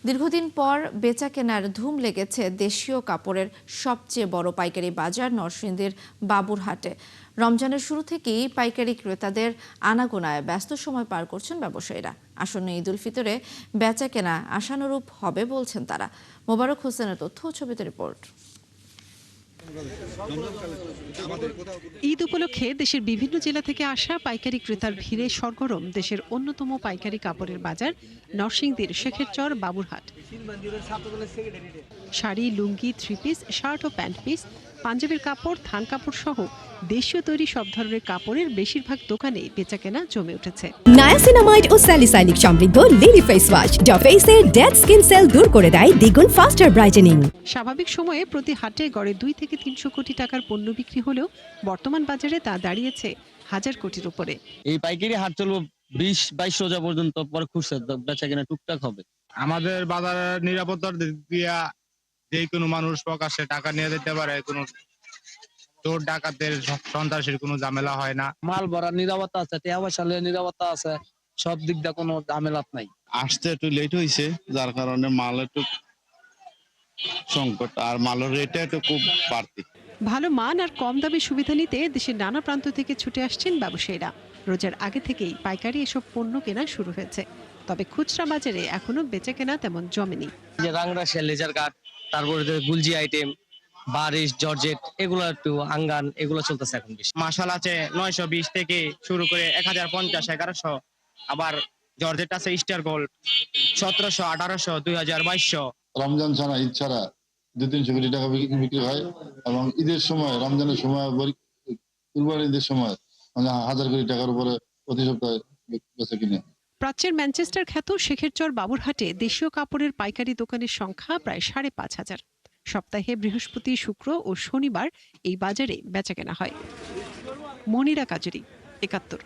দীর্ঘদিন পর বেচাকেনার ধুম লেগেছে দেশীয় কাপড়ের সবচেয়ে বড় পাইকারি বাজার নরসিংদীর বাবুরহাটে। রমজানের শুরু থেকেই পাইকারি ক্রেতাদের আনাগোনায় ব্যস্ত সময় পার করছেন ব্যবসায়ীরা। আসন্ন ঈদ উল ফিতরে বেচাকেনা আশানুরূপ হবে বলছেন তারা। মোবারক হোসেনের তথ্য ও ছবিতে রিপোর্ট। ঈদ উপলক্ষে দেশের বিভিন্ন জেলা থেকে আসা পাইকারি ক্রেতার ভিড়ে সরগরম দেশের অন্যতম পাইকারি কাপড়ের বাজার নরসিংদীর শেখেরচর বাবুরহাট। শাড়ি, লুঙ্গি, থ্রি পিস, শার্ট ও প্যান্ট পিস, পাঞ্জাবির কাপড়, থান কাপড় সহ দেশীয় তৈরি সব ধরনের কাপড়ের বেশিরভাগ দোকানে বেচাকেনা জমে উঠেছে। নায়াসিনামাইড ও স্যালিসাইলিক সমৃদ্ধ লিলি ফেস ওয়াশ যা ফেসের ডেড স্কিন সেল দূর করে দেয় দ্বিগুণ ফাস্টার ব্রাইটেনিং। স্বাভাবিক সময়ে প্রতি হাটে গড়ে 2 থেকে 300 কোটি টাকার পণ্য বিক্রি হলেও বর্তমান বাজারে তা দাঁড়িয়েছে 1000 কোটির উপরে। এই পাইকারি হাট চলবে 20-22 রোজা পর্যন্ত, পরে খুচরা বেচাকেনা টুকটাক হবে। আমাদের বাজারের নিরাপত্তার দিক দিয়া যে কোনো মানুষ প্রকাশ্যে টাকা নিয়ে যেতে পারে, কোনো চোর ডাকাতের সন্ত্রাসের কোনো ঝামেলা হয় না। মাল ভরার নিরাপত্তা আছে, টিয়া পয়সার নিরাপত্তা আছে, সব দিক দিয়ে কোনো ঝামেলা নাই। আসতে একটু লেট হয়েছে, যার কারণে মাল একটু সংকট, আর মালের রেটটা একটু খুব বাড়তি। ভালো মান আর কম দামে সুবিধা নিতে দেশের নানা প্রান্ত থেকে ছুটে আসছেন ব্যবসায়ীরা। রোজার আগে থেকেই পাইকারি এসব পণ্য কেনা শুরু হয়েছে, তবে খুচরা বাজারে এখনো বেচাকেনা তেমন জমেনি। যে রাংরা শেল, লেজার কাট, তারপরে যে গুলজি আইটেম, বারিশ, জর্জেট, এগুলো একটু আঙ্গান, এগুলো চলতেছে এখন বেশি। মাসাল আছে 920 থেকে শুরু করে 1050, 1100, আবার জর্জেট আছে স্টার গোল্ড 1700, 1800, 2000, 2200। রমজান ছাড়া, ঈদ ছাড়া 200-300 কোটি টাকা বিক্রি হয়, এবং ঈদের সময়, রমজানের সময়, কুরবানির ঈদের সময় 1000 কোটি টাকার উপরে প্রতি সপ্তাহে বেচা কিনে। প্রাচ্যের ম্যানচেস্টার খ্যাত শেখেরচর বাবুরহাটে দেশীয় কাপড়ের পাইকারি দোকানের সংখ্যা প্রায় 5,500। সপ্তাহে বৃহস্পতি, শুক্র ও শনিবার এই বাজারে বেচাকেনা হয়। মনিরা কাজরি, 71।